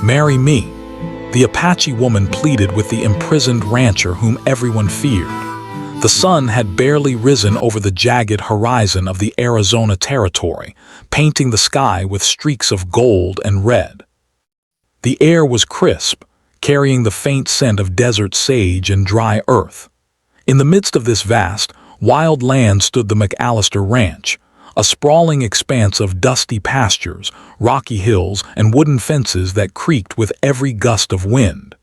"Marry me," the Apache woman pleaded with the imprisoned rancher whom everyone feared. The sun had barely risen over the jagged horizon of the Arizona territory, painting the sky with streaks of gold and red. The air was crisp, carrying the faint scent of desert sage and dry earth. In the midst of this vast, wild land stood the McAllister Ranch, a sprawling expanse of dusty pastures, rocky hills, and wooden fences that creaked with every gust of wind.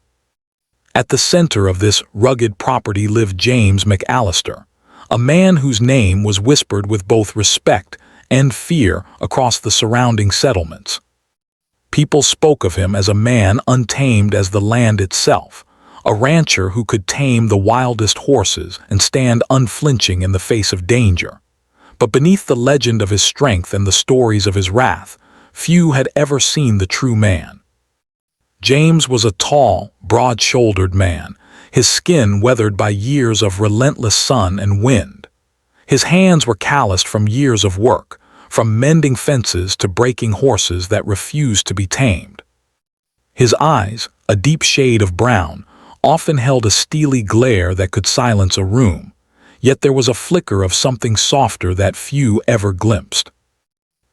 At the center of this rugged property lived James McAllister, a man whose name was whispered with both respect and fear across the surrounding settlements. People spoke of him as a man untamed as the land itself, a rancher who could tame the wildest horses and stand unflinching in the face of danger. But beneath the legend of his strength and the stories of his wrath, few had ever seen the true man. James was a tall, broad-shouldered man, his skin weathered by years of relentless sun and wind. His hands were calloused from years of work, from mending fences to breaking horses that refused to be tamed. His eyes, a deep shade of brown, often held a steely glare that could silence a room, yet there was a flicker of something softer that few ever glimpsed.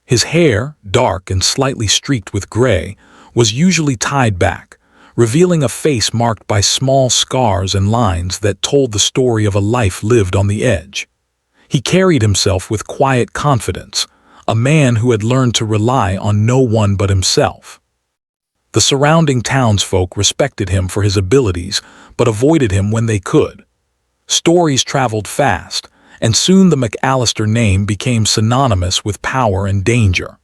His hair, dark and slightly streaked with gray, was usually tied back, revealing a face marked by small scars and lines that told the story of a life lived on the edge. He carried himself with quiet confidence, a man who had learned to rely on no one but himself. The surrounding townsfolk respected him for his abilities, but avoided him when they could. Stories traveled fast, and soon the McAllister name became synonymous with power and danger.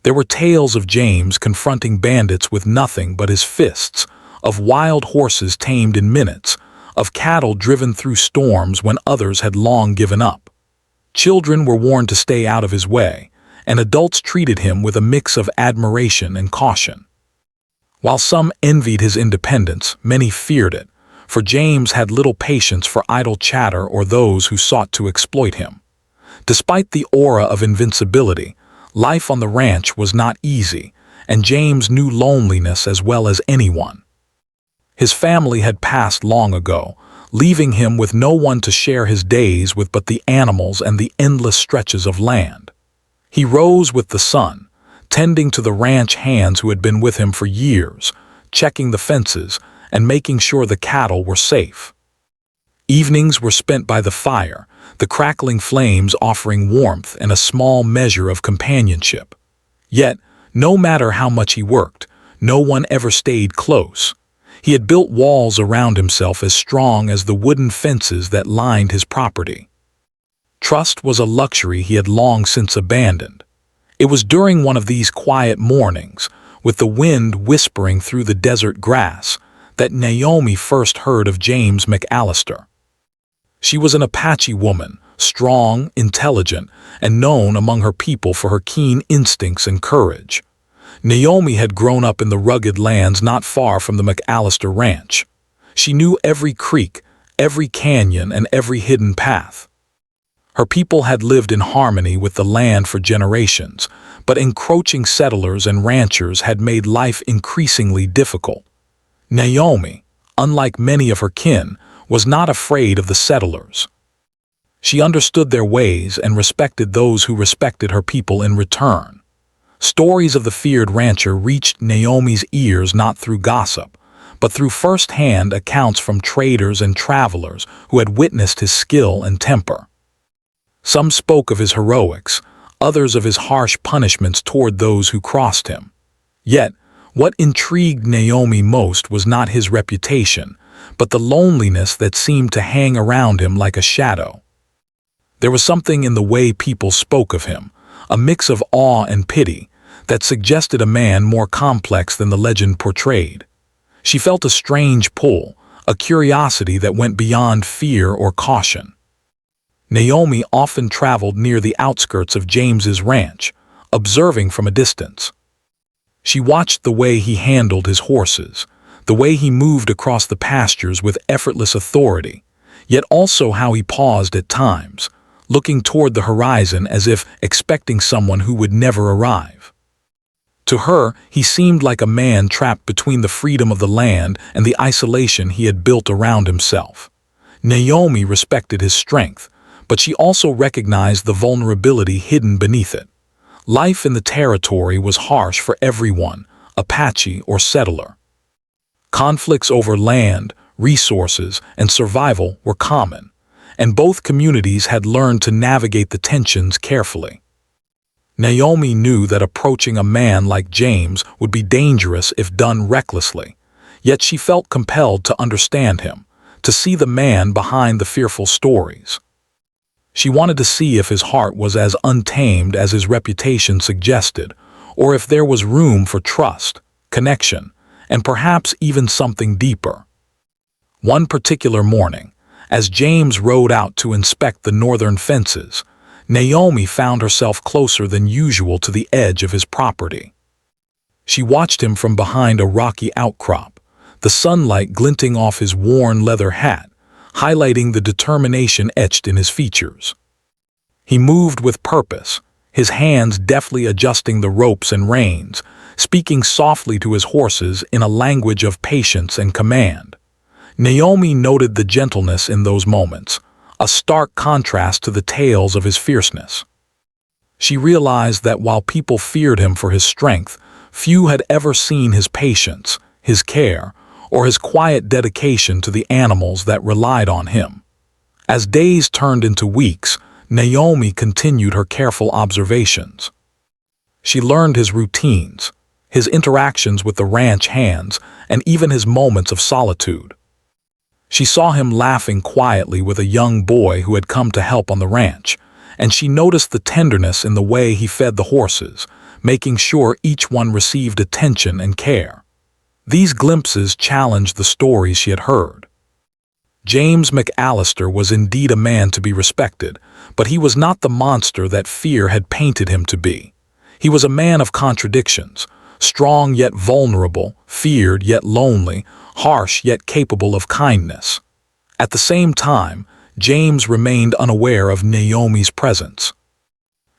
There were tales of James confronting bandits with nothing but his fists, of wild horses tamed in minutes, of cattle driven through storms when others had long given up. Children were warned to stay out of his way, and adults treated him with a mix of admiration and caution. While some envied his independence, many feared it, for James had little patience for idle chatter or those who sought to exploit him. Despite the aura of invincibility, life on the ranch was not easy, and James knew loneliness as well as anyone. His family had passed long ago, leaving him with no one to share his days with but the animals and the endless stretches of land. He rose with the sun, tending to the ranch hands who had been with him for years, checking the fences and making sure the cattle were safe. Evenings were spent by the fire, the crackling flames offering warmth and a small measure of companionship. Yet, no matter how much he worked, no one ever stayed close. He had built walls around himself as strong as the wooden fences that lined his property. Trust was a luxury he had long since abandoned. It was during one of these quiet mornings, with the wind whispering through the desert grass, that Naomi first heard of James McAllister. She was an Apache woman, strong, intelligent, and known among her people for her keen instincts and courage. Naomi had grown up in the rugged lands not far from the McAllister Ranch. She knew every creek, every canyon, and every hidden path. Her people had lived in harmony with the land for generations, but encroaching settlers and ranchers had made life increasingly difficult. Naomi, unlike many of her kin, was not afraid of the settlers. She understood their ways and respected those who respected her people in return. Stories of the feared rancher reached Naomi's ears not through gossip, but through first-hand accounts from traders and travelers who had witnessed his skill and temper. Some spoke of his heroics, others of his harsh punishments toward those who crossed him. Yet, what intrigued Naomi most was not his reputation, but the loneliness that seemed to hang around him like a shadow. There was something in the way people spoke of him, a mix of awe and pity, that suggested a man more complex than the legend portrayed. She felt a strange pull, a curiosity that went beyond fear or caution. Naomi often traveled near the outskirts of James's ranch, observing from a distance. She watched the way he handled his horses, the way he moved across the pastures with effortless authority, yet also how he paused at times, looking toward the horizon as if expecting someone who would never arrive. To her, he seemed like a man trapped between the freedom of the land and the isolation he had built around himself. Naomi respected his strength, but she also recognized the vulnerability hidden beneath it. Life in the territory was harsh for everyone, Apache or settler. Conflicts over land, resources, and survival were common, and both communities had learned to navigate the tensions carefully. Naomi knew that approaching a man like James would be dangerous if done recklessly, yet she felt compelled to understand him, to see the man behind the fearful stories. She wanted to see if his heart was as untamed as his reputation suggested, or if there was room for trust, connection, and perhaps even something deeper. One particular morning, as James rode out to inspect the northern fences, Naomi found herself closer than usual to the edge of his property. She watched him from behind a rocky outcrop, the sunlight glinting off his worn leather hat, highlighting the determination etched in his features. He moved with purpose, his hands deftly adjusting the ropes and reins, speaking softly to his horses in a language of patience and command. Naomi noted the gentleness in those moments, a stark contrast to the tales of his fierceness. She realized that while people feared him for his strength, few had ever seen his patience, his care, or his quiet dedication to the animals that relied on him. As days turned into weeks, Naomi continued her careful observations. She learned his routines, his interactions with the ranch hands, and even his moments of solitude. She saw him laughing quietly with a young boy who had come to help on the ranch, and she noticed the tenderness in the way he fed the horses, making sure each one received attention and care. These glimpses challenged the stories she had heard. James McAllister was indeed a man to be respected, but he was not the monster that fear had painted him to be. He was a man of contradictions, strong yet vulnerable, feared yet lonely, harsh yet capable of kindness. At the same time, James remained unaware of Naomi's presence.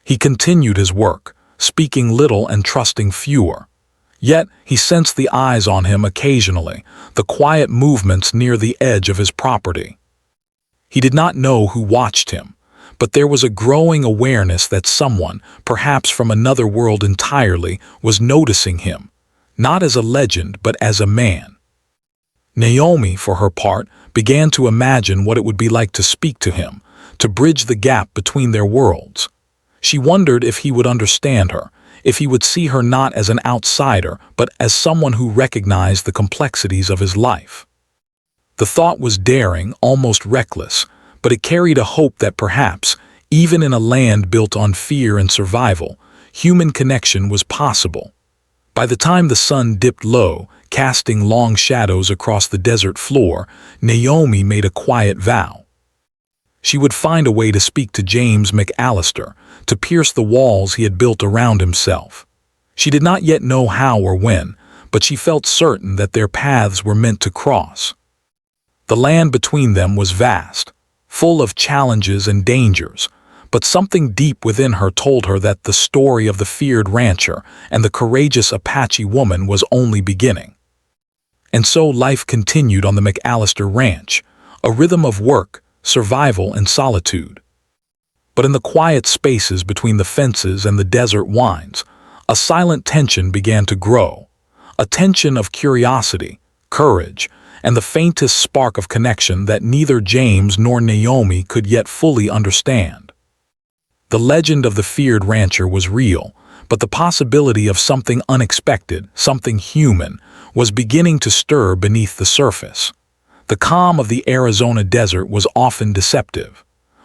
He continued his work, speaking little and trusting fewer. Yet he sensed the eyes on him occasionally, the quiet movements near the edge of his property. He did not know who watched him, but there was a growing awareness that someone, perhaps from another world entirely, was noticing him, not as a legend but as a man. Naomi, for her part, began to imagine what it would be like to speak to him, to bridge the gap between their worlds. She wondered if he would understand her, if he would see her not as an outsider but as someone who recognized the complexities of his life. The thought was daring, almost reckless, but it carried a hope that perhaps, even in a land built on fear and survival, human connection was possible. By the time the sun dipped low, casting long shadows across the desert floor, Naomi made a quiet vow. She would find a way to speak to James McAllister, to pierce the walls he had built around himself. She did not yet know how or when, but she felt certain that their paths were meant to cross. The land between them was vast, full of challenges and dangers, but something deep within her told her that the story of the feared rancher and the courageous Apache woman was only beginning. And so life continued on the McAllister Ranch, a rhythm of work, survival, and solitude. But in the quiet spaces between the fences and the desert winds, a silent tension began to grow, a tension of curiosity, courage, and the faintest spark of connection that neither James nor Naomi could yet fully understand. The legend of the feared rancher was real, but the possibility of something unexpected, something human, was beginning to stir beneath the surface. The calm of the Arizona desert was often deceptive.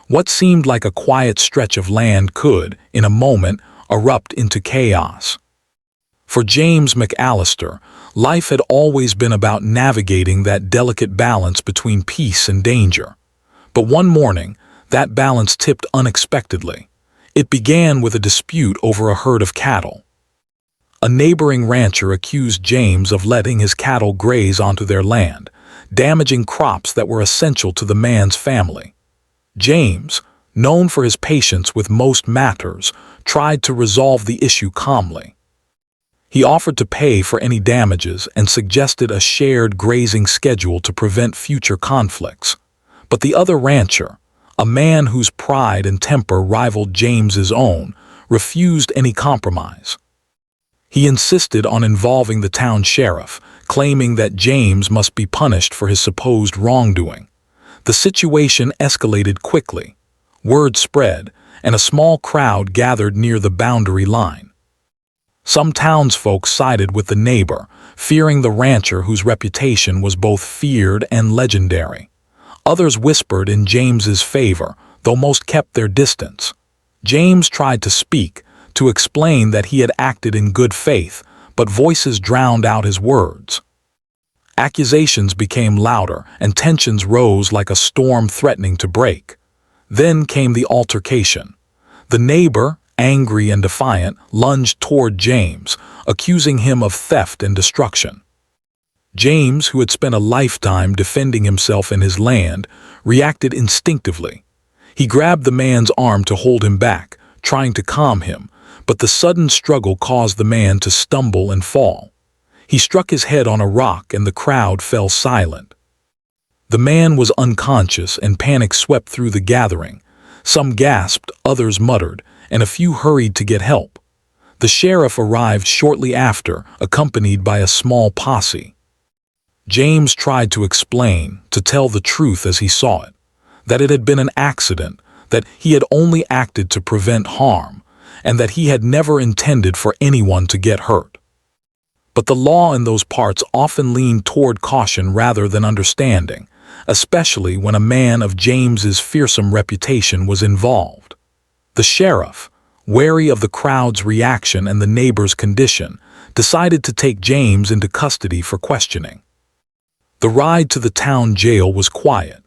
What seemed like a quiet stretch of land could, in a moment, erupt into chaos. For James McAllister, life had always been about navigating that delicate balance between peace and danger. But one morning, that balance tipped unexpectedly. It began with a dispute over a herd of cattle. A neighboring rancher accused James of letting his cattle graze onto their land, damaging crops that were essential to the man's family. James, known for his patience with most matters, tried to resolve the issue calmly. He offered to pay for any damages and suggested a shared grazing schedule to prevent future conflicts. But the other rancher, a man whose pride and temper rivaled James's own, refused any compromise. He insisted on involving the town sheriff, claiming that James must be punished for his supposed wrongdoing. The situation escalated quickly. Word spread, and a small crowd gathered near the boundary line. Some townsfolk sided with the neighbor, fearing the rancher whose reputation was both feared and legendary. Others whispered in James's favor, though most kept their distance. James tried to speak, to explain that he had acted in good faith, but voices drowned out his words. Accusations became louder, and tensions rose like a storm threatening to break. Then came the altercation. The neighbor, angry and defiant, lunged toward James, accusing him of theft and destruction. James, who had spent a lifetime defending himself and his land, reacted instinctively. He grabbed the man's arm to hold him back, trying to calm him, but the sudden struggle caused the man to stumble and fall. He struck his head on a rock and the crowd fell silent. The man was unconscious and panic swept through the gathering. Some gasped, others muttered, and a few hurried to get help. The sheriff arrived shortly after, accompanied by a small posse. James tried to explain, to tell the truth as he saw it, that it had been an accident, that he had only acted to prevent harm, and that he had never intended for anyone to get hurt. But the law in those parts often leaned toward caution rather than understanding, especially when a man of James's fearsome reputation was involved. The sheriff, wary of the crowd's reaction and the neighbor's condition, decided to take James into custody for questioning. The ride to the town jail was quiet.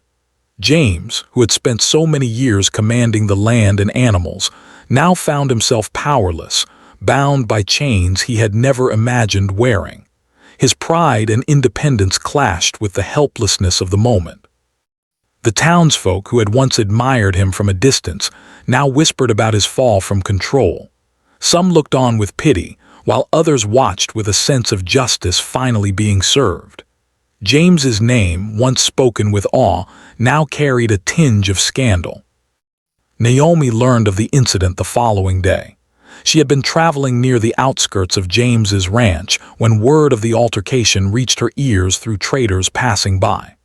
James, who had spent so many years commanding the land and animals, now found himself powerless, bound by chains he had never imagined wearing. His pride and independence clashed with the helplessness of the moment. The townsfolk who had once admired him from a distance now whispered about his fall from control. Some looked on with pity, while others watched with a sense of justice finally being served. James's name, once spoken with awe, now carried a tinge of scandal. Naomi learned of the incident the following day. She had been traveling near the outskirts of James's ranch when word of the altercation reached her ears through traders passing by.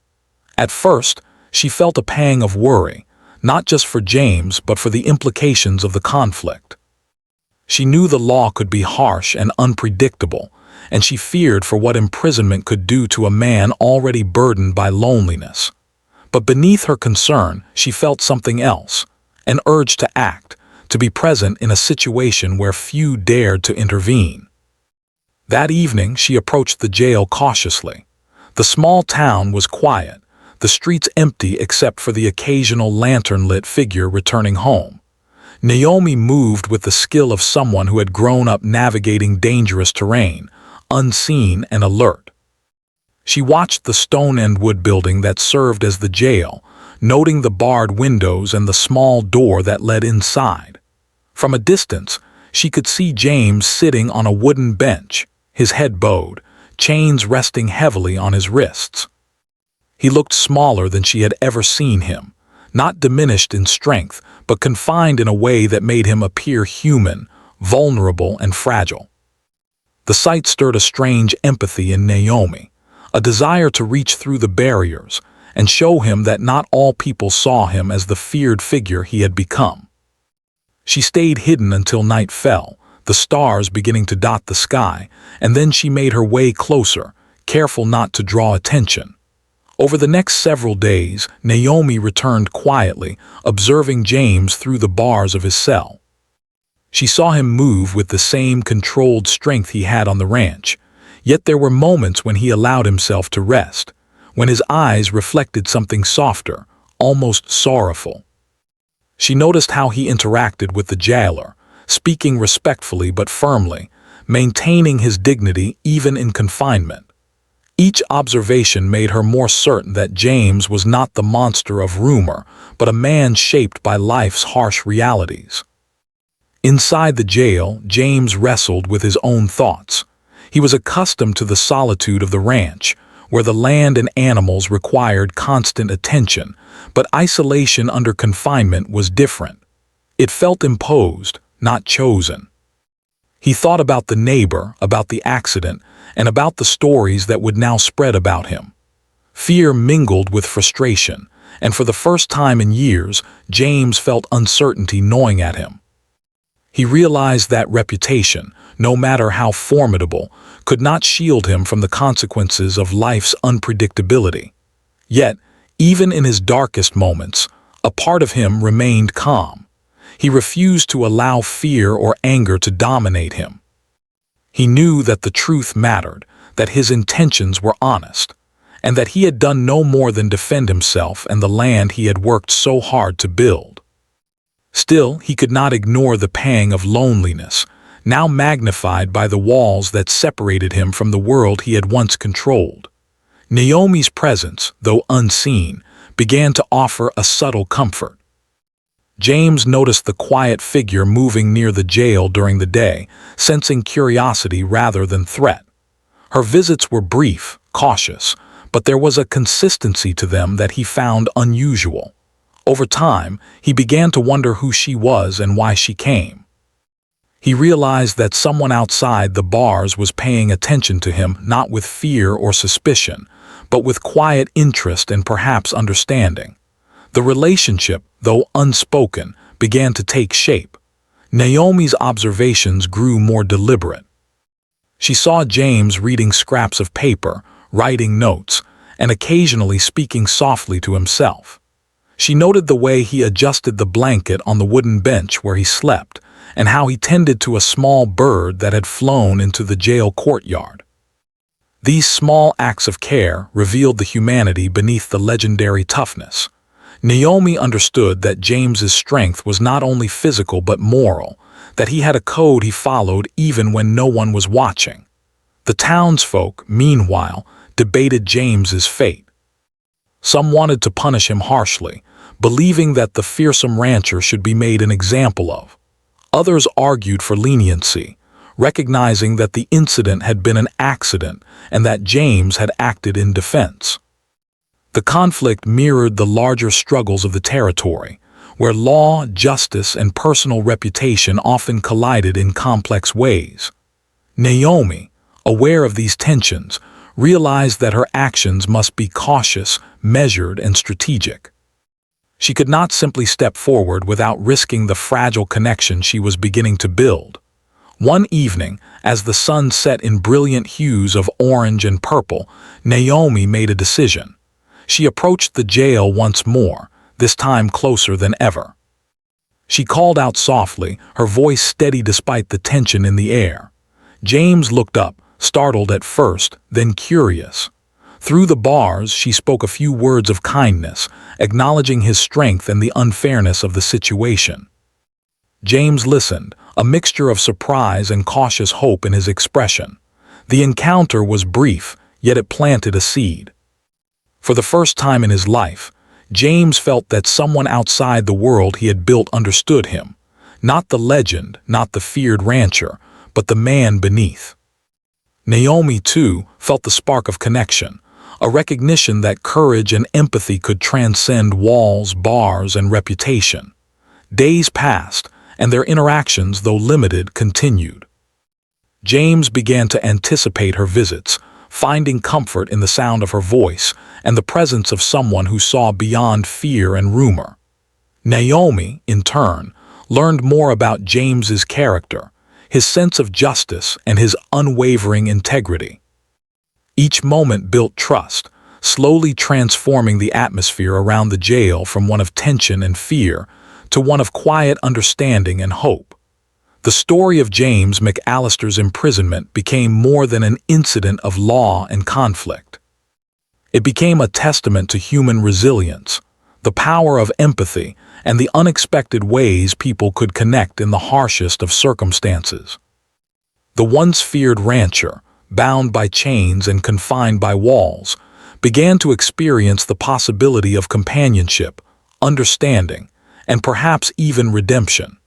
At first, she felt a pang of worry, not just for James but for the implications of the conflict. She knew the law could be harsh and unpredictable, and she feared for what imprisonment could do to a man already burdened by loneliness. But beneath her concern, she felt something else, an urge to act, to be present in a situation where few dared to intervene. That evening, she approached the jail cautiously. The small town was quiet, the streets empty except for the occasional lantern-lit figure returning home. Naomi moved with the skill of someone who had grown up navigating dangerous terrain, unseen and alert. She watched the stone-end wood building that served as the jail, noting the barred windows and the small door that led inside. From a distance, she could see James sitting on a wooden bench, his head bowed, chains resting heavily on his wrists. He looked smaller than she had ever seen him, not diminished in strength, but confined in a way that made him appear human, vulnerable and fragile. The sight stirred a strange empathy in Naomi, a desire to reach through the barriers and show him that not all people saw him as the feared figure he had become. She stayed hidden until night fell, the stars beginning to dot the sky, and then she made her way closer, careful not to draw attention. Over the next several days, Naomi returned quietly, observing James through the bars of his cell. She saw him move with the same controlled strength he had on the ranch, yet there were moments when he allowed himself to rest, when his eyes reflected something softer, almost sorrowful. She noticed how he interacted with the jailer, speaking respectfully but firmly, maintaining his dignity even in confinement. Each observation made her more certain that James was not the monster of rumor, but a man shaped by life's harsh realities. Inside the jail, James wrestled with his own thoughts. He was accustomed to the solitude of the ranch, where the land and animals required constant attention, but isolation under confinement was different. It felt imposed, not chosen. He thought about the neighbor, about the accident, and about the stories that would now spread about him. Fear mingled with frustration, and for the first time in years, James felt uncertainty gnawing at him. He realized that reputation, no matter how formidable, could not shield him from the consequences of life's unpredictability. Yet, even in his darkest moments, a part of him remained calm. He refused to allow fear or anger to dominate him. He knew that the truth mattered, that his intentions were honest, and that he had done no more than defend himself and the land he had worked so hard to build. Still, he could not ignore the pang of loneliness, now magnified by the walls that separated him from the world he had once controlled. Naomi's presence, though unseen, began to offer a subtle comfort. James noticed the quiet figure moving near the jail during the day, sensing curiosity rather than threat. Her visits were brief, cautious, but there was a consistency to them that he found unusual. Over time, he began to wonder who she was and why she came. He realized that someone outside the bars was paying attention to him not with fear or suspicion, but with quiet interest and perhaps understanding. The relationship, though unspoken, began to take shape. Naomi's observations grew more deliberate. She saw James reading scraps of paper, writing notes, and occasionally speaking softly to himself. She noted the way he adjusted the blanket on the wooden bench where he slept, and how he tended to a small bird that had flown into the jail courtyard. These small acts of care revealed the humanity beneath the legendary toughness. Naomi understood that James's strength was not only physical but moral, that he had a code he followed even when no one was watching. The townsfolk, meanwhile, debated James's fate. Some wanted to punish him harshly, believing that the fearsome rancher should be made an example of. Others argued for leniency, recognizing that the incident had been an accident and that James had acted in defense. The conflict mirrored the larger struggles of the territory, where law, justice, and personal reputation often collided in complex ways. Naomi, aware of these tensions, realized that her actions must be cautious, measured, and strategic. She could not simply step forward without risking the fragile connection she was beginning to build. One evening, as the sun set in brilliant hues of orange and purple, Naomi made a decision. She approached the jail once more, this time closer than ever. She called out softly, her voice steady despite the tension in the air. James looked up, startled at first, then curious. Through the bars, she spoke a few words of kindness, acknowledging his strength and the unfairness of the situation. James listened, a mixture of surprise and cautious hope in his expression. The encounter was brief, yet it planted a seed. For the first time in his life, James felt that someone outside the world he had built understood him. Not the legend, not the feared rancher, but the man beneath. Naomi, too, felt the spark of connection, a recognition that courage and empathy could transcend walls, bars, and reputation. Days passed, and their interactions, though limited, continued. James began to anticipate her visits, finding comfort in the sound of her voice and the presence of someone who saw beyond fear and rumor. Naomi, in turn, learned more about James's character, his sense of justice, and his unwavering integrity. Each moment built trust, slowly transforming the atmosphere around the jail from one of tension and fear to one of quiet understanding and hope. The story of James McAllister's imprisonment became more than an incident of law and conflict. It became a testament to human resilience, the power of empathy, and the unexpected ways people could connect in the harshest of circumstances. The once feared rancher, bound by chains and confined by walls, began to experience the possibility of companionship, understanding, and perhaps even redemption.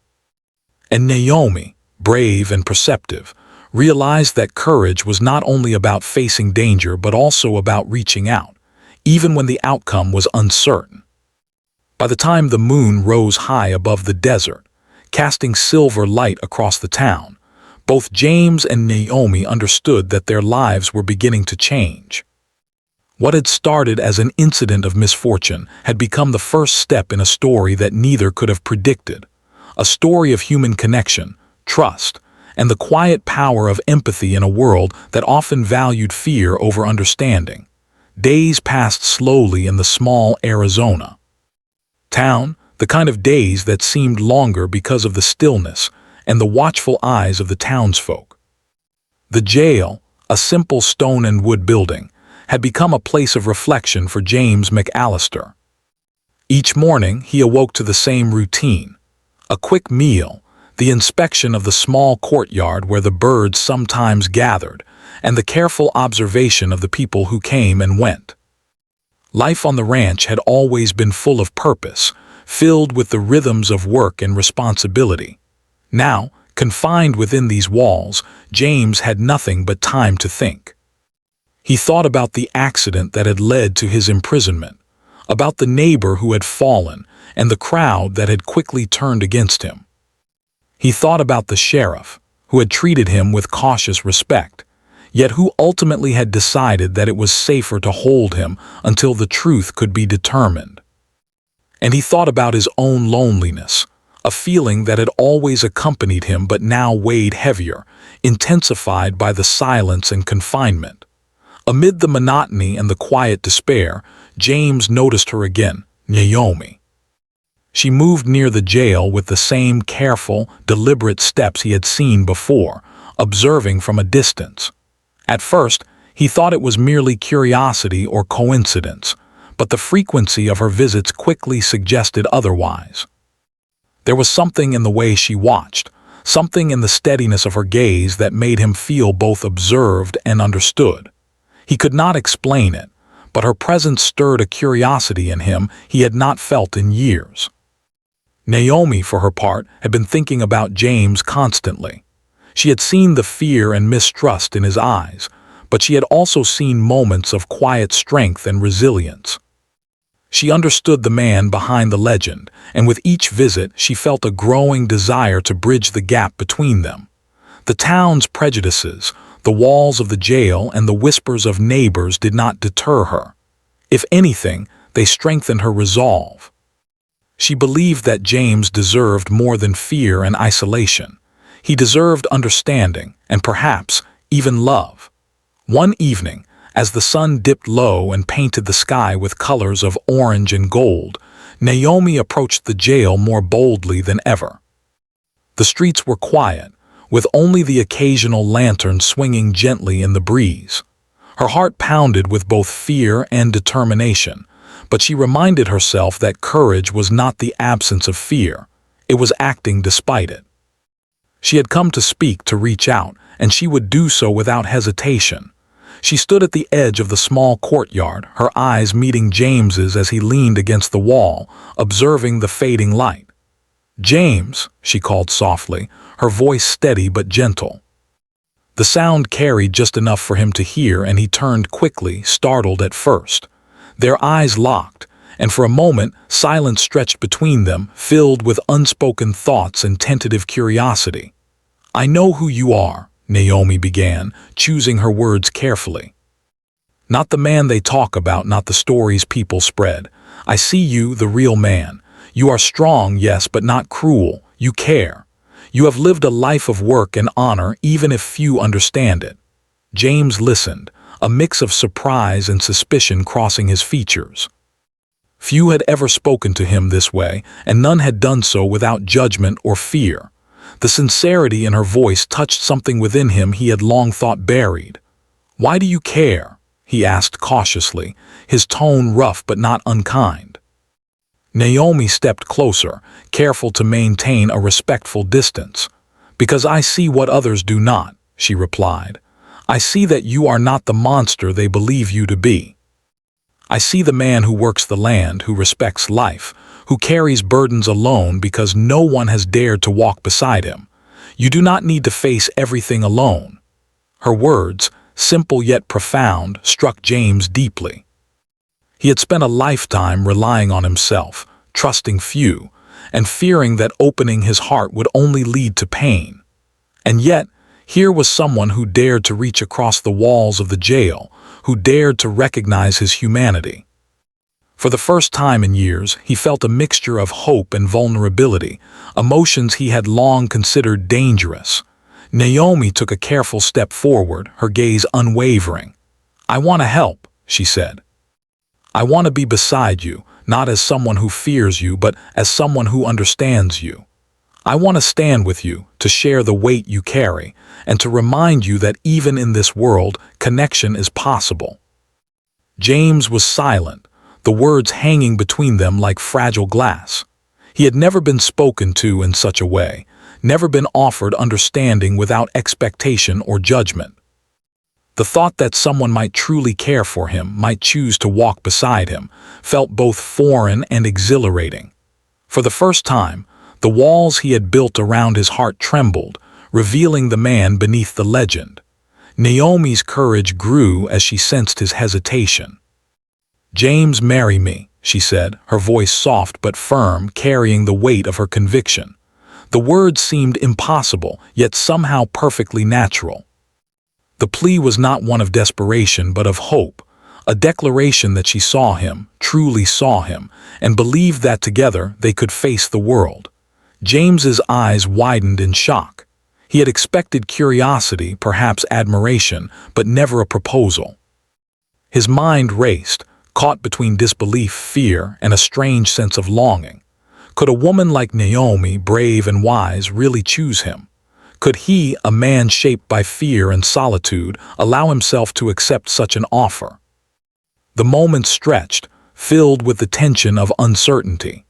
And Naomi, brave and perceptive, realized that courage was not only about facing danger but also about reaching out, even when the outcome was uncertain. By the time the moon rose high above the desert, casting silver light across the town, both James and Naomi understood that their lives were beginning to change. What had started as an incident of misfortune had become the first step in a story that neither could have predicted, a story of human connection, trust, and the quiet power of empathy in a world that often valued fear over understanding. Days passed slowly in the small Arizona town, the kind of days that seemed longer because of the stillness and the watchful eyes of the townsfolk. The jail, a simple stone and wood building, had become a place of reflection for James McAllister. Each morning he awoke to the same routine: a quick meal, the inspection of the small courtyard where the birds sometimes gathered, and the careful observation of the people who came and went. Life on the ranch had always been full of purpose, filled with the rhythms of work and responsibility. Now, confined within these walls, James had nothing but time to think. He thought about the accident that had led to his imprisonment, about the neighbor who had fallen, and the crowd that had quickly turned against him. He thought about the sheriff, who had treated him with cautious respect, yet who ultimately had decided that it was safer to hold him until the truth could be determined. And he thought about his own loneliness, a feeling that had always accompanied him but now weighed heavier, intensified by the silence and confinement. Amid the monotony and the quiet despair, James noticed her again, Naomi. She moved near the jail with the same careful, deliberate steps he had seen before, observing from a distance. At first, he thought it was merely curiosity or coincidence, but the frequency of her visits quickly suggested otherwise. There was something in the way she watched, something in the steadiness of her gaze that made him feel both observed and understood. He could not explain it, but her presence stirred a curiosity in him he had not felt in years. Naomi, for her part, had been thinking about James constantly. She had seen the fear and mistrust in his eyes, but she had also seen moments of quiet strength and resilience. She understood the man behind the legend, and with each visit she felt a growing desire to bridge the gap between them. The town's prejudices, the walls of the jail, and the whispers of neighbors did not deter her. If anything, they strengthened her resolve. She believed that James deserved more than fear and isolation. He deserved understanding, and perhaps even love. One evening, as the sun dipped low and painted the sky with colors of orange and gold, Naomi approached the jail more boldly than ever. The streets were quiet, with only the occasional lantern swinging gently in the breeze. Her heart pounded with both fear and determination, but she reminded herself that courage was not the absence of fear, it was acting despite it. She had come to speak, to reach out, and she would do so without hesitation. She stood at the edge of the small courtyard, her eyes meeting James's as he leaned against the wall, observing the fading light. "James," she called softly, her voice steady but gentle. The sound carried just enough for him to hear, and he turned quickly, startled at first. Their eyes locked, and for a moment silence stretched between them, filled with unspoken thoughts and tentative curiosity. "I know who you are," Naomi began, choosing her words carefully. "Not the man they talk about, not the stories people spread. I see you, the real man. You are strong, yes, but not cruel. You care. You have lived a life of work and honor, even if few understand it." James listened, a mix of surprise and suspicion crossing his features. Few had ever spoken to him this way, and none had done so without judgment or fear. The sincerity in her voice touched something within him he had long thought buried. "Why do you care?" he asked cautiously, his tone rough but not unkind. Naomi stepped closer, careful to maintain a respectful distance. "Because I see what others do not," she replied. "I see that you are not the monster they believe you to be." I see the man who works the land, who respects life, who carries burdens alone because no one has dared to walk beside him. You do not need to face everything alone." Her words, simple yet profound, struck James deeply. He had spent a lifetime relying on himself, trusting few, and fearing that opening his heart would only lead to pain. And yet, here was someone who dared to reach across the walls of the jail, who dared to recognize his humanity. For the first time in years, he felt a mixture of hope and vulnerability, emotions he had long considered dangerous. Naomi took a careful step forward, her gaze unwavering. "I want to help," she said. "I want to be beside you, not as someone who fears you, but as someone who understands you. I want to stand with you, to share the weight you carry, and to remind you that even in this world, connection is possible." James was silent, the words hanging between them like fragile glass. He had never been spoken to in such a way, never been offered understanding without expectation or judgment. The thought that someone might truly care for him, might choose to walk beside him, felt both foreign and exhilarating. For the first time, the walls he had built around his heart trembled, revealing the man beneath the legend. Naomi's courage grew as she sensed his hesitation. "James, marry me," she said, her voice soft but firm, carrying the weight of her conviction. The words seemed impossible, yet somehow perfectly natural. The plea was not one of desperation but of hope, a declaration that she saw him, truly saw him, and believed that together they could face the world. James's eyes widened in shock. He had expected curiosity, perhaps admiration, but never a proposal. His mind raced, caught between disbelief, fear, and a strange sense of longing. Could a woman like Naomi, brave and wise, really choose him? Could he, a man shaped by fear and solitude, allow himself to accept such an offer? The moment stretched, filled with the tension of uncertainty.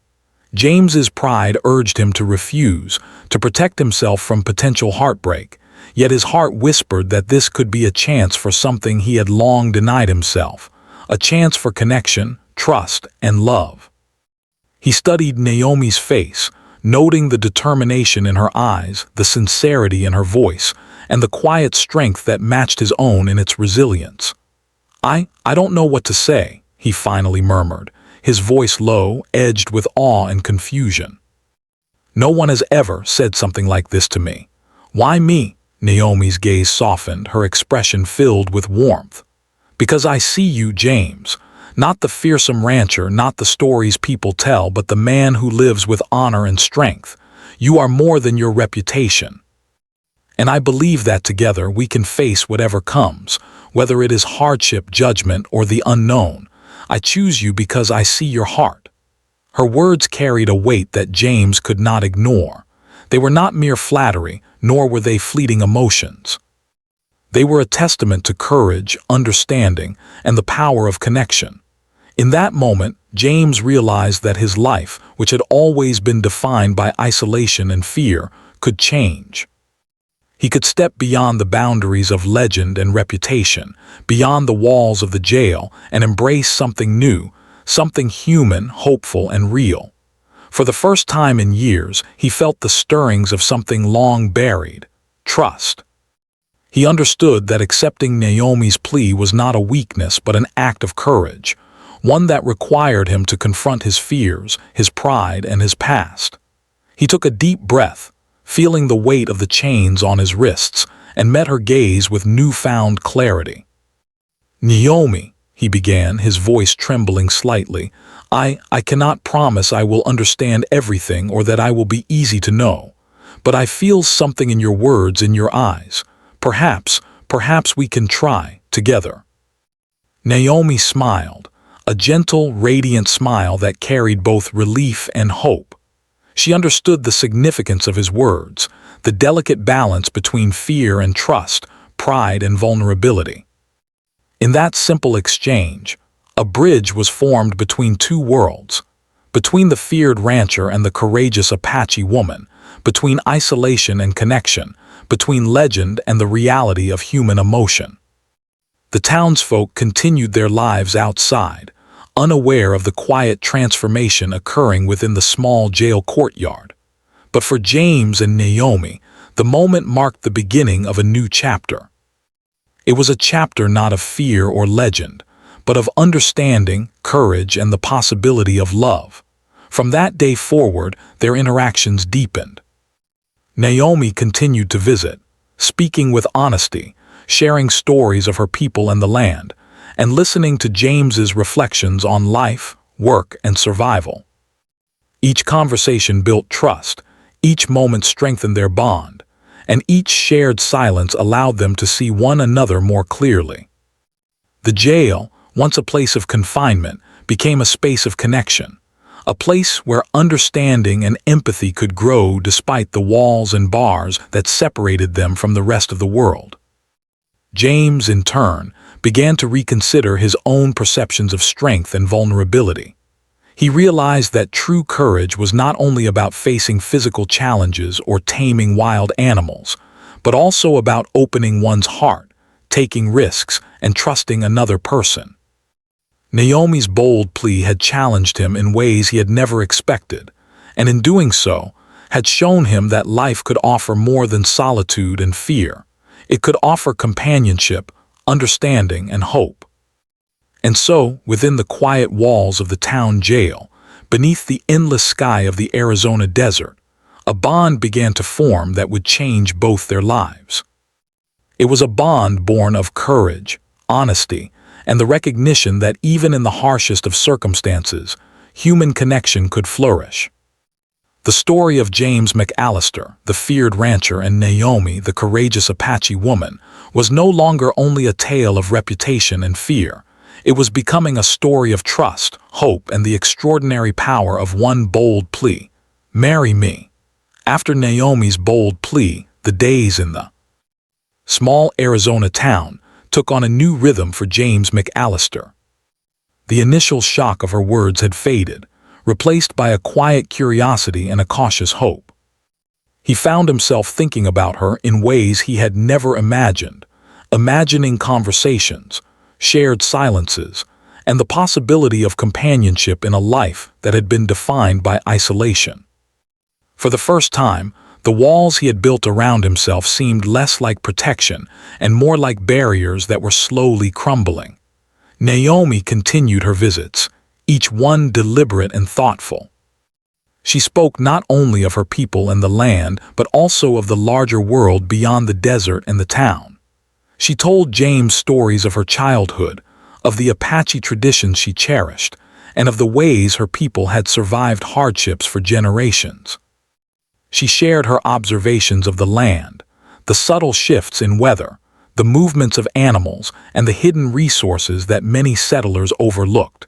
James's pride urged him to refuse, to protect himself from potential heartbreak, yet his heart whispered that this could be a chance for something he had long denied himself, a chance for connection, trust, and love. He studied Naomi's face, noting the determination in her eyes, the sincerity in her voice, and the quiet strength that matched his own in its resilience. I don't know what to say," he finally murmured, his voice low, edged with awe and confusion. "No one has ever said something like this to me." "Why me?" Naomi's gaze softened, her expression filled with warmth. "Because I see you, James. Not the fearsome rancher, not the stories people tell, but the man who lives with honor and strength. You are more than your reputation. And I believe that together we can face whatever comes, whether it is hardship, judgment, or the unknown. I choose you because I see your heart." Her words carried a weight that James could not ignore. They were not mere flattery, nor were they fleeting emotions. They were a testament to courage, understanding, and the power of connection. In that moment, James realized that his life, which had always been defined by isolation and fear, could change. He could step beyond the boundaries of legend and reputation, beyond the walls of the jail, and embrace something new, something human, hopeful, and real. For the first time in years, he felt the stirrings of something long buried: trust. He understood that accepting Naomi's plea was not a weakness but an act of courage, one that required him to confront his fears, his pride, and his past. He took a deep breath, feeling the weight of the chains on his wrists, and met her gaze with newfound clarity. "Naomi," he began, his voice trembling slightly, I cannot promise I will understand everything or that I will be easy to know, but I feel something in your words, in your eyes. Perhaps we can try, together." Naomi smiled, a gentle, radiant smile that carried both relief and hope. She understood the significance of his words, the delicate balance between fear and trust, pride and vulnerability. In that simple exchange, a bridge was formed between two worlds, between the feared rancher and the courageous Apache woman, between isolation and connection, between legend and the reality of human emotion. The townsfolk continued their lives outside, unaware of the quiet transformation occurring within the small jail courtyard. But for James and Naomi, the moment marked the beginning of a new chapter. It was a chapter not of fear or legend, but of understanding, courage, and the possibility of love. From that day forward, their interactions deepened. Naomi continued to visit, speaking with honesty, sharing stories of her people and the land, and listening to James's reflections on life, work, and survival. Each conversation built trust, each moment strengthened their bond, and each shared silence allowed them to see one another more clearly. The jail, once a place of confinement, became a space of connection, a place where understanding and empathy could grow despite the walls and bars that separated them from the rest of the world. James, in turn, began to reconsider his own perceptions of strength and vulnerability. He realized that true courage was not only about facing physical challenges or taming wild animals, but also about opening one's heart, taking risks, and trusting another person. Naomi's bold plea had challenged him in ways he had never expected, and in doing so, had shown him that life could offer more than solitude and fear. It could offer companionship, understanding, and hope. And so, within the quiet walls of the town jail, beneath the endless sky of the Arizona desert, a bond began to form that would change both their lives. It was a bond born of courage, honesty, and the recognition that even in the harshest of circumstances, human connection could flourish. The story of James McAllister, the feared rancher, and Naomi, the courageous Apache woman, was no longer only a tale of reputation and fear. It was becoming a story of trust, hope, and the extraordinary power of one bold plea: "Marry me." After Naomi's bold plea, the days in the small Arizona town took on a new rhythm for James McAllister. The initial shock of her words had faded, replaced by a quiet curiosity and a cautious hope. He found himself thinking about her in ways he had never imagined, imagining conversations, shared silences, and the possibility of companionship in a life that had been defined by isolation. For the first time, the walls he had built around himself seemed less like protection and more like barriers that were slowly crumbling. Naomi continued her visits, each one deliberate and thoughtful. She spoke not only of her people and the land, but also of the larger world beyond the desert and the town. She told James stories of her childhood, of the Apache traditions she cherished, and of the ways her people had survived hardships for generations. She shared her observations of the land, the subtle shifts in weather, the movements of animals, and the hidden resources that many settlers overlooked.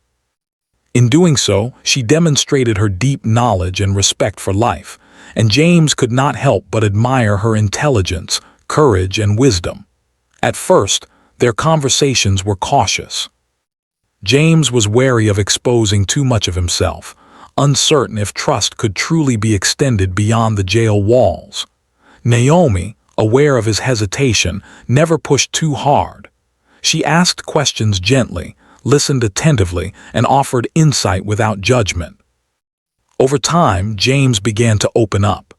In doing so, she demonstrated her deep knowledge and respect for life, and James could not help but admire her intelligence, courage, and wisdom. At first, their conversations were cautious. James was wary of exposing too much of himself, uncertain if trust could truly be extended beyond the jail walls. Naomi, aware of his hesitation, never pushed too hard. She asked questions gently, listened attentively, and offered insight without judgment. Over time, James began to open up.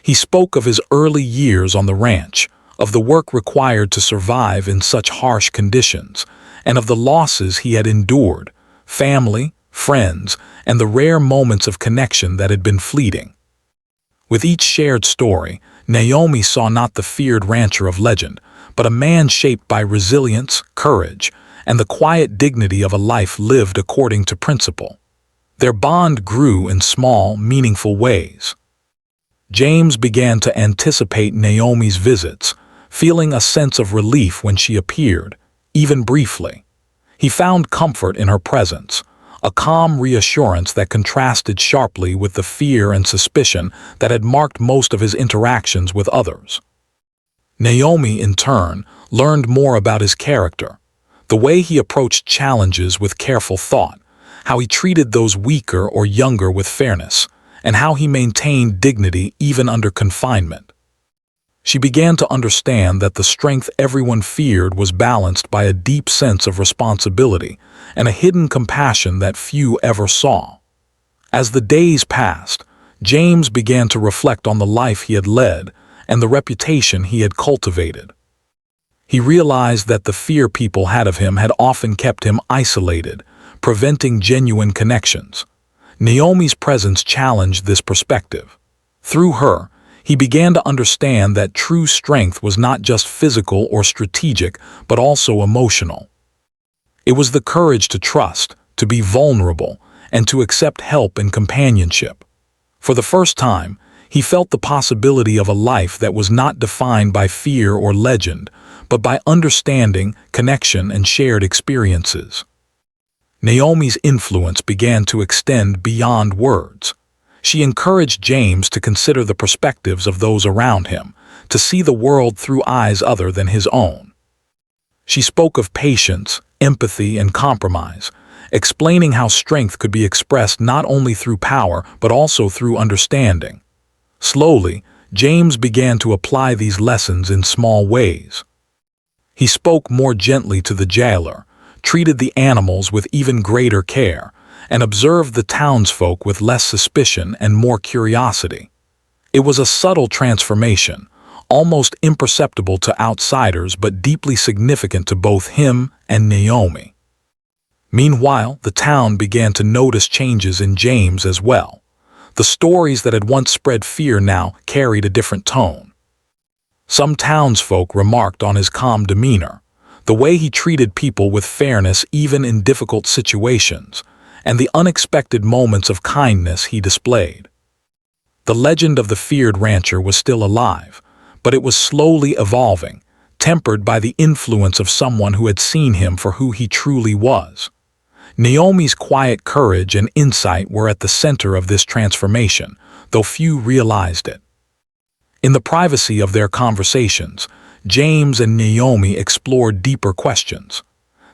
He spoke of his early years on the ranch, of the work required to survive in such harsh conditions, and of the losses he had endured, family, friends, and the rare moments of connection that had been fleeting. With each shared story, Naomi saw not the feared rancher of legend, but a man shaped by resilience, courage, and the quiet dignity of a life lived according to principle. Their bond grew in small, meaningful ways. James began to anticipate Naomi's visits, feeling a sense of relief when she appeared, even briefly. He found comfort in her presence, a calm reassurance that contrasted sharply with the fear and suspicion that had marked most of his interactions with others. Naomi, in turn, learned more about his character, the way he approached challenges with careful thought, how he treated those weaker or younger with fairness, and how he maintained dignity even under confinement. She began to understand that the strength everyone feared was balanced by a deep sense of responsibility and a hidden compassion that few ever saw. As the days passed, James began to reflect on the life he had led and the reputation he had cultivated. He realized that the fear people had of him had often kept him isolated, preventing genuine connections. Naomi's presence challenged this perspective. Through her, he began to understand that true strength was not just physical or strategic, but also emotional. It was the courage to trust, to be vulnerable, and to accept help and companionship. For the first time, he felt the possibility of a life that was not defined by fear or legend, but by understanding, connection, and shared experiences. Naomi's influence began to extend beyond words. She encouraged James to consider the perspectives of those around him, to see the world through eyes other than his own. She spoke of patience, empathy, and compromise, explaining how strength could be expressed not only through power but also through understanding. Slowly, James began to apply these lessons in small ways. He spoke more gently to the jailer, treated the animals with even greater care, and observed the townsfolk with less suspicion and more curiosity. It was a subtle transformation, almost imperceptible to outsiders but deeply significant to both him and Naomi. Meanwhile, the town began to notice changes in James as well. The stories that had once spread fear now carried a different tone. Some townsfolk remarked on his calm demeanor, the way he treated people with fairness even in difficult situations, and the unexpected moments of kindness he displayed. The legend of the feared rancher was still alive, but it was slowly evolving, tempered by the influence of someone who had seen him for who he truly was. Naomi's quiet courage and insight were at the center of this transformation, though few realized it. In the privacy of their conversations, James and Naomi explored deeper questions.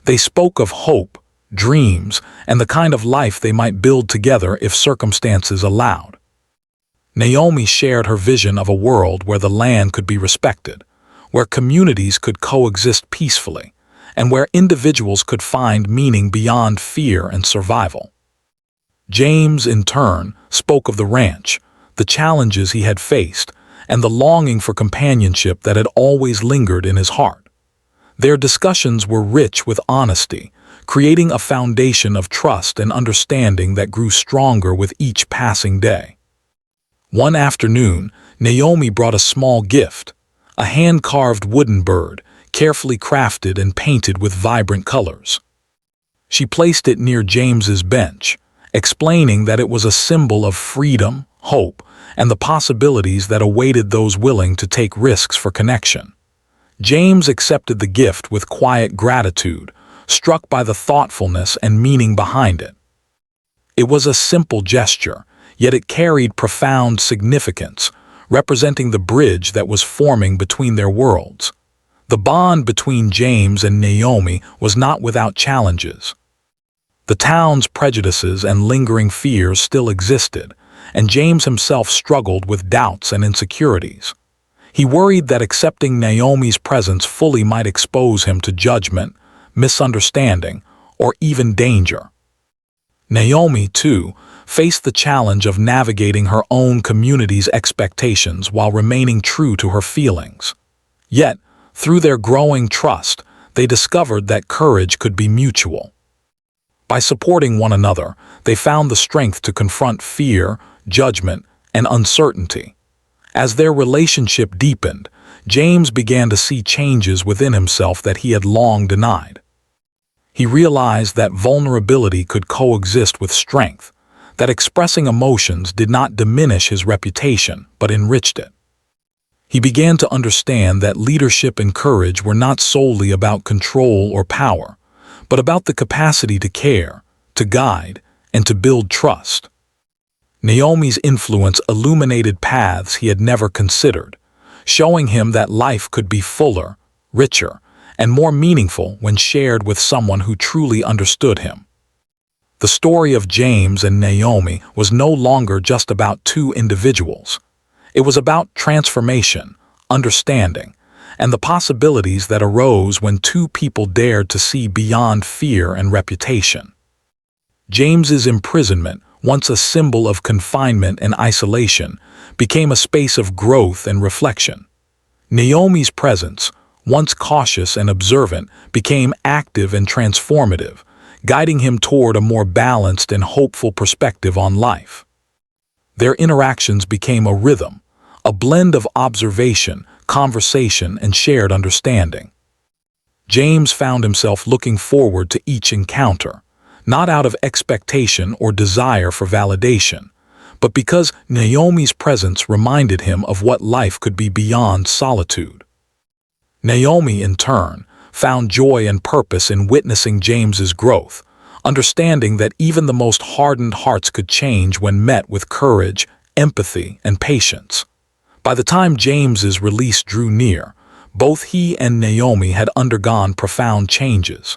They spoke of hope, dreams, and the kind of life they might build together if circumstances allowed. Naomi shared her vision of a world where the land could be respected, where communities could coexist peacefully, and where individuals could find meaning beyond fear and survival. James, in turn, spoke of the ranch, the challenges he had faced, and the longing for companionship that had always lingered in his heart. Their discussions were rich with honesty, creating a foundation of trust and understanding that grew stronger with each passing day. One afternoon, Naomi brought a small gift, a hand-carved wooden bird, carefully crafted and painted with vibrant colors. She placed it near James's bench, explaining that it was a symbol of freedom, hope, and the possibilities that awaited those willing to take risks for connection. James accepted the gift with quiet gratitude, struck by the thoughtfulness and meaning behind it. It was a simple gesture, yet it carried profound significance, representing the bridge that was forming between their worlds. The bond between James and Naomi was not without challenges. The town's prejudices and lingering fears still existed, and James himself struggled with doubts and insecurities. He worried that accepting Naomi's presence fully might expose him to judgment, misunderstanding, or even danger. Naomi, too, faced the challenge of navigating her own community's expectations while remaining true to her feelings. Yet, through their growing trust, they discovered that courage could be mutual. By supporting one another, they found the strength to confront fear, judgment, and uncertainty. As their relationship deepened, James began to see changes within himself that he had long denied. He realized that vulnerability could coexist with strength, that expressing emotions did not diminish his reputation but enriched it. He began to understand that leadership and courage were not solely about control or power, but about the capacity to care, to guide, and to build trust. Naomi's influence illuminated paths he had never considered, showing him that life could be fuller, richer, and more meaningful when shared with someone who truly understood him. The story of James and Naomi was no longer just about two individuals. It was about transformation, understanding, and the possibilities that arose when two people dared to see beyond fear and reputation. James's imprisonment, once a symbol of confinement and isolation, became a space of growth and reflection. Naomi's presence, once cautious and observant, became active and transformative, guiding him toward a more balanced and hopeful perspective on life. Their interactions became a rhythm, a blend of observation, conversation, and shared understanding. James found himself looking forward to each encounter, not out of expectation or desire for validation, but because Naomi's presence reminded him of what life could be beyond solitude. Naomi, in turn, found joy and purpose in witnessing James's growth, understanding that even the most hardened hearts could change when met with courage, empathy, and patience. By the time James's release drew near, both he and Naomi had undergone profound changes.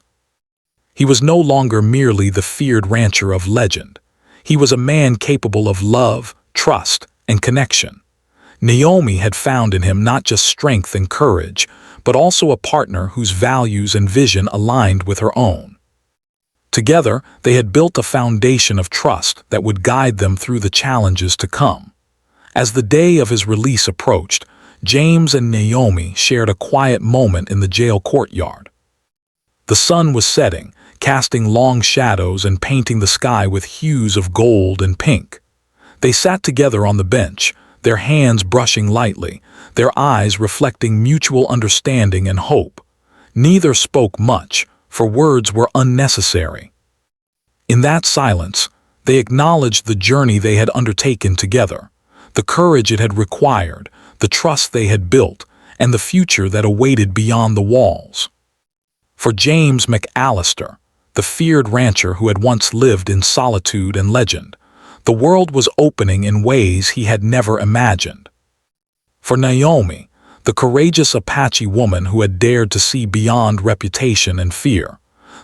He was no longer merely the feared rancher of legend. He was a man capable of love, trust, and connection. Naomi had found in him not just strength and courage, but also a partner whose values and vision aligned with her own. Together, they had built a foundation of trust that would guide them through the challenges to come. As the day of his release approached, James and Naomi shared a quiet moment in the jail courtyard. The sun was setting, casting long shadows and painting the sky with hues of gold and pink. They sat together on the bench, their hands brushing lightly, their eyes reflecting mutual understanding and hope. Neither spoke much, for words were unnecessary. In that silence, they acknowledged the journey they had undertaken together, the courage it had required, the trust they had built, and the future that awaited beyond the walls. For James McAllister, the feared rancher who had once lived in solitude and legend, the world was opening in ways he had never imagined. For Naomi, the courageous Apache woman who had dared to see beyond reputation and fear,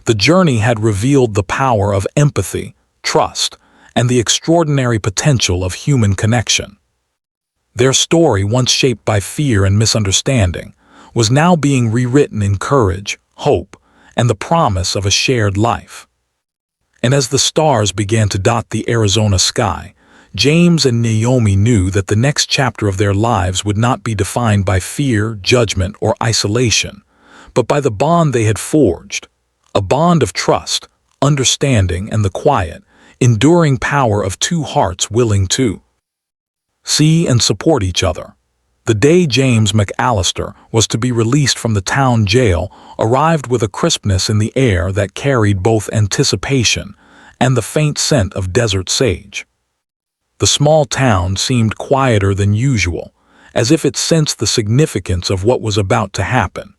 the journey had revealed the power of empathy, trust, and the extraordinary potential of human connection. Their story, once shaped by fear and misunderstanding, was now being rewritten in courage, hope, and the promise of a shared life. And as the stars began to dot the Arizona sky, James and Naomi knew that the next chapter of their lives would not be defined by fear, judgment, or isolation, but by the bond they had forged, a bond of trust, understanding, and the quiet, enduring power of two hearts willing to see and support each other. The day James McAllister was to be released from the town jail arrived with a crispness in the air that carried both anticipation and the faint scent of desert sage. The small town seemed quieter than usual, as if it sensed the significance of what was about to happen.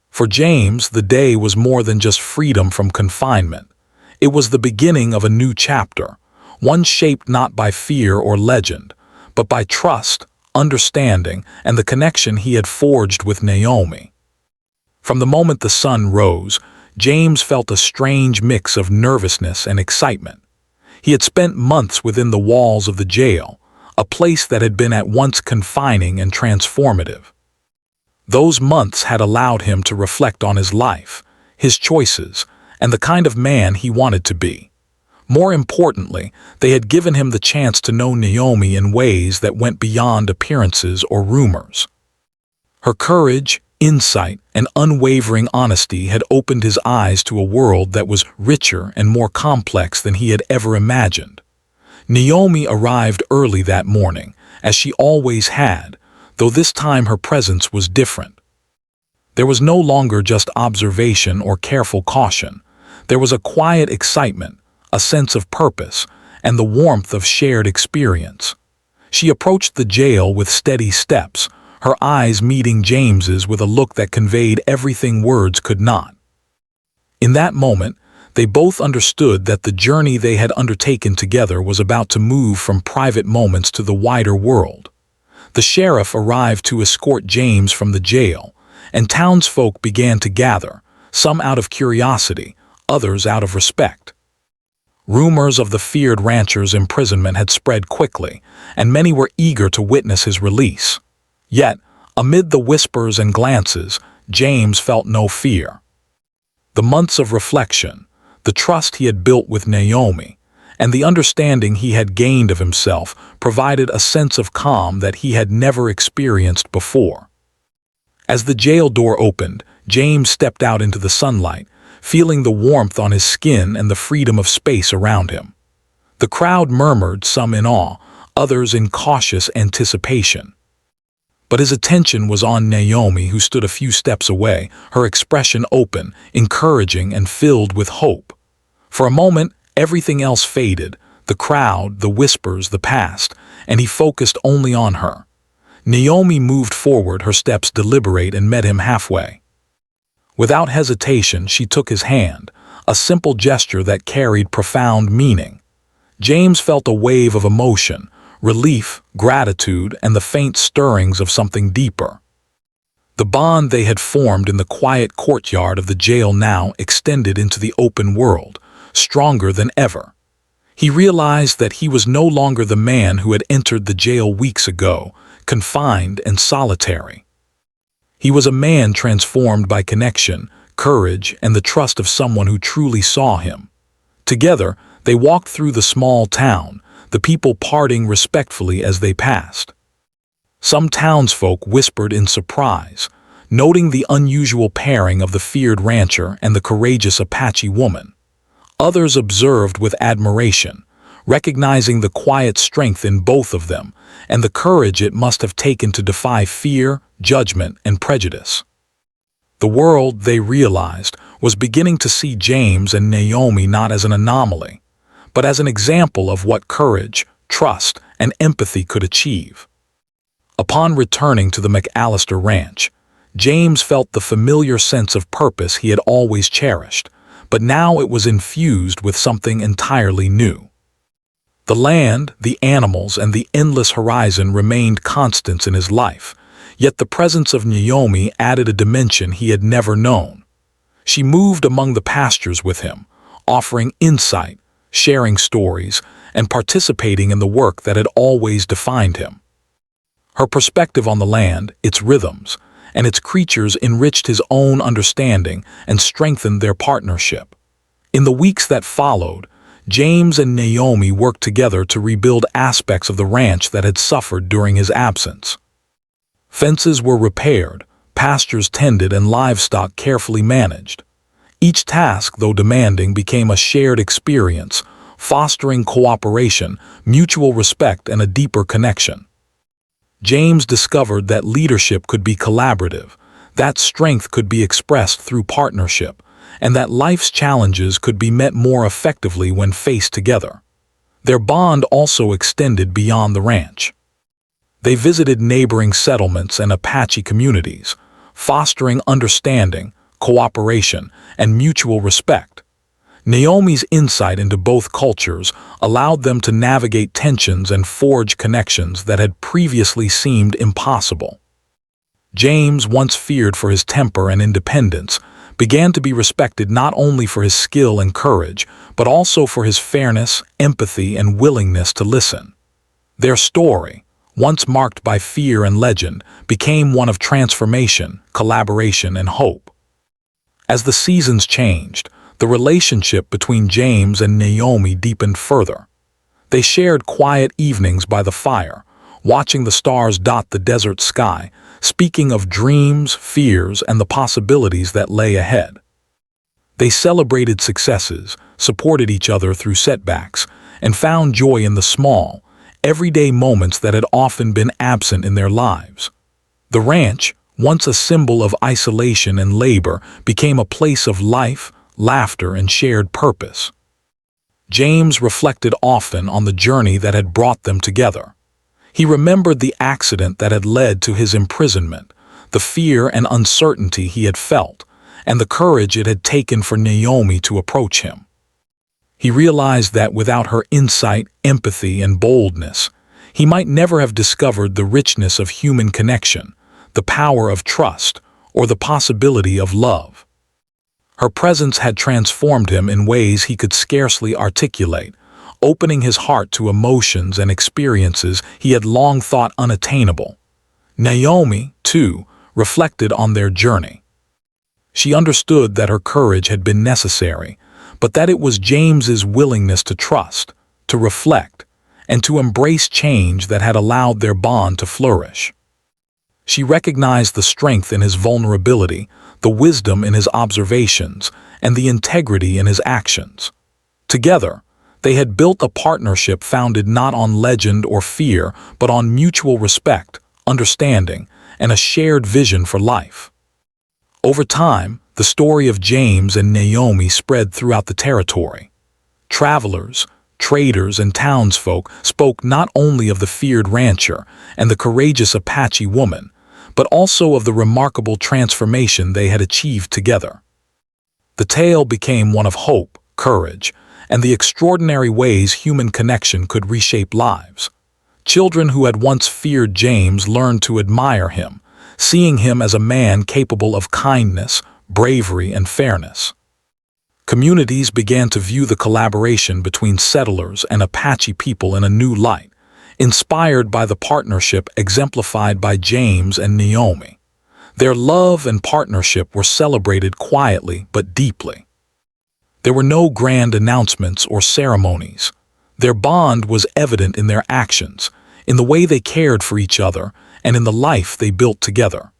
For James, the day was more than just freedom from confinement. It was the beginning of a new chapter, one shaped not by fear or legend, but by trust, understanding, and the connection he had forged with Naomi. From the moment the sun rose, James felt a strange mix of nervousness and excitement. He had spent months within the walls of the jail, a place that had been at once confining and transformative. Those months had allowed him to reflect on his life, his choices, and the kind of man he wanted to be. More importantly, they had given him the chance to know Naomi in ways that went beyond appearances or rumors. Her courage, insight, and unwavering honesty had opened his eyes to a world that was richer and more complex than he had ever imagined. Naomi arrived early that morning, as she always had, though this time her presence was different. There was no longer just observation or careful caution. There was a quiet excitement, a sense of purpose, and the warmth of shared experience. She approached the jail with steady steps, her eyes meeting James's with a look that conveyed everything words could not. In that moment, they both understood that the journey they had undertaken together was about to move from private moments to the wider world. The sheriff arrived to escort James from the jail, and townsfolk began to gather, some out of curiosity, others out of respect. Rumors of the feared rancher's imprisonment had spread quickly, and many were eager to witness his release. Yet, Amid the whispers and glances, James felt no fear. The months of reflection, the trust he had built with Naomi, and the understanding he had gained of himself provided a sense of calm that he had never experienced before. As the jail door opened, James stepped out into the sunlight, feeling the warmth on his skin and the freedom of space around him. The crowd murmured, some in awe, others in cautious anticipation. But his attention was on Naomi, who stood a few steps away, her expression open, encouraging, and filled with hope. For a moment, everything else faded, the crowd, the whispers, the past, and he focused only on her. Naomi moved forward, her steps deliberate, and met him halfway. Without hesitation, she took his hand, a simple gesture that carried profound meaning. James felt a wave of emotion, relief, gratitude, and the faint stirrings of something deeper. The bond they had formed in the quiet courtyard of the jail now extended into the open world, stronger than ever. He realized that he was no longer the man who had entered the jail weeks ago, confined and solitary. He was a man transformed by connection, courage, and the trust of someone who truly saw him. Together, they walked through the small town, the people parting respectfully as they passed. Some townsfolk whispered in surprise, noting the unusual pairing of the feared rancher and the courageous Apache woman. Others observed with admiration, recognizing the quiet strength in both of them and the courage it must have taken to defy fear, judgment, and prejudice. The world, they realized, was beginning to see James and Naomi not as an anomaly, but as an example of what courage, trust, and empathy could achieve. Upon returning to the McAllister Ranch, James felt the familiar sense of purpose he had always cherished, but now it was infused with something entirely new. The land, the animals, and the endless horizon remained constants in his life, yet the presence of Naomi added a dimension he had never known. She moved among the pastures with him, offering insight, sharing stories, and participating in the work that had always defined him. Her perspective on the land, its rhythms, and its creatures enriched his own understanding and strengthened their partnership. In the weeks that followed, James and Naomi worked together to rebuild aspects of the ranch that had suffered during his absence. Fences were repaired, pastures tended, and livestock carefully managed. Each task, though demanding, became a shared experience, fostering cooperation, mutual respect, and a deeper connection. James discovered that leadership could be collaborative, that strength could be expressed through partnership, and that life's challenges could be met more effectively when faced together. Their bond also extended beyond the ranch. They visited neighboring settlements and Apache communities, fostering understanding, cooperation, and mutual respect. Naomi's insight into both cultures allowed them to navigate tensions and forge connections that had previously seemed impossible. James, once feared for his temper and independence, began to be respected not only for his skill and courage, but also for his fairness, empathy, and willingness to listen. Their story, once marked by fear and legend, became one of transformation, collaboration, and hope. As the seasons changed, the relationship between James and Naomi deepened further. They shared quiet evenings by the fire, watching the stars dot the desert sky, speaking of dreams, fears, and the possibilities that lay ahead. They celebrated successes, supported each other through setbacks, and found joy in the small, everyday moments that had often been absent in their lives. The ranch, once a symbol of isolation and labor, became a place of life, laughter, and shared purpose. James reflected often on the journey that had brought them together. He remembered the accident that had led to his imprisonment, the fear and uncertainty he had felt, and the courage it had taken for Naomi to approach him. He realized that without her insight, empathy, and boldness, he might never have discovered the richness of human connection, the power of trust, or the possibility of love. Her presence had transformed him in ways he could scarcely articulate, opening his heart to emotions and experiences he had long thought unattainable. Naomi, too, reflected on their journey. She understood that her courage had been necessary, but that it was James's willingness to trust, to reflect, and to embrace change that had allowed their bond to flourish. She recognized the strength in his vulnerability, the wisdom in his observations, and the integrity in his actions. Together, they had built a partnership founded not on legend or fear, but on mutual respect, understanding, and a shared vision for life. Over time, the story of James and Naomi spread throughout the territory. Travelers, traders, and townsfolk spoke not only of the feared rancher and the courageous Apache woman, but also of the remarkable transformation they had achieved together. The tale became one of hope, courage, and the extraordinary ways human connection could reshape lives. Children who had once feared James learned to admire him, seeing him as a man capable of kindness, bravery, and fairness. Communities began to view the collaboration between settlers and Apache people in a new light, inspired by the partnership exemplified by James and Naomi. Their love and partnership were celebrated quietly but deeply. There were no grand announcements or ceremonies. Their bond was evident in their actions, in the way they cared for each other, and in the life they built together.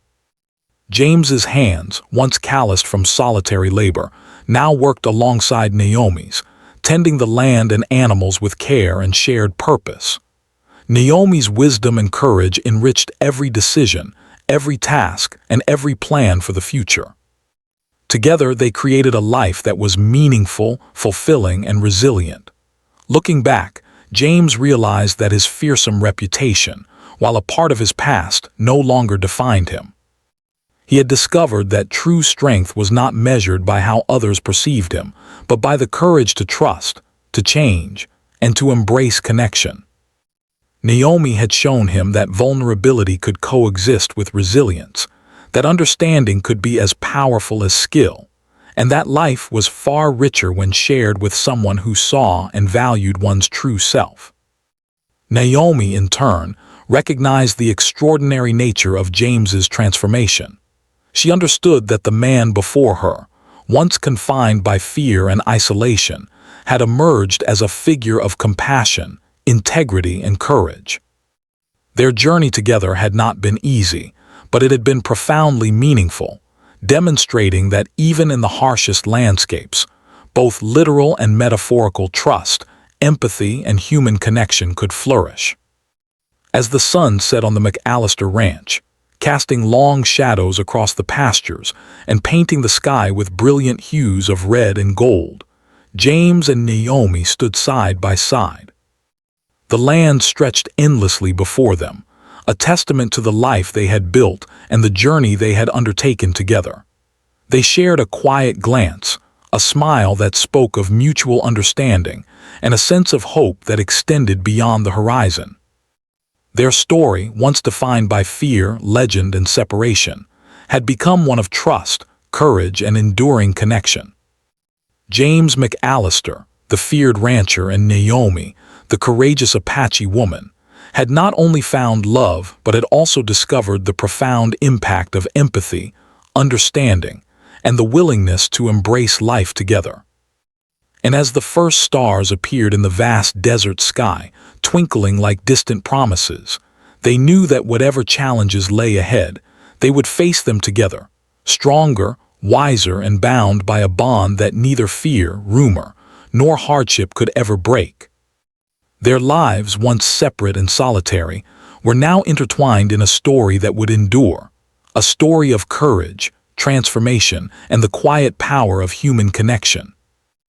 James's hands, once calloused from solitary labor, now worked alongside Naomi's, tending the land and animals with care and shared purpose. Naomi's wisdom and courage enriched every decision, every task, and every plan for the future. Together, they created a life that was meaningful, fulfilling, and resilient. Looking back, James realized that his fearsome reputation, while a part of his past, no longer defined him. He had discovered that true strength was not measured by how others perceived him, but by the courage to trust, to change, and to embrace connection. Naomi had shown him that vulnerability could coexist with resilience, that understanding could be as powerful as skill, and that life was far richer when shared with someone who saw and valued one's true self. Naomi, in turn, recognized the extraordinary nature of James's transformation. She understood that the man before her, once confined by fear and isolation, had emerged as a figure of compassion, integrity, and courage. Their journey together had not been easy, but it had been profoundly meaningful, demonstrating that even in the harshest landscapes, both literal and metaphorical trust, empathy, and human connection could flourish. As the sun set on the McAllister Ranch, casting long shadows across the pastures and painting the sky with brilliant hues of red and gold, James and Naomi stood side by side. The land stretched endlessly before them, a testament to the life they had built and the journey they had undertaken together. They shared a quiet glance, a smile that spoke of mutual understanding, and a sense of hope that extended beyond the horizon. Their story, once defined by fear, legend, and separation, had become one of trust, courage, and enduring connection. James McAllister, the feared rancher, and Naomi, the courageous Apache woman, had not only found love but had also discovered the profound impact of empathy, understanding, and the willingness to embrace life together. And as the first stars appeared in the vast desert sky, twinkling like distant promises, they knew that whatever challenges lay ahead, they would face them together, stronger, wiser, and bound by a bond that neither fear, rumor, nor hardship could ever break. Their lives, once separate and solitary, were now intertwined in a story that would endure, a story of courage, transformation, and the quiet power of human connection.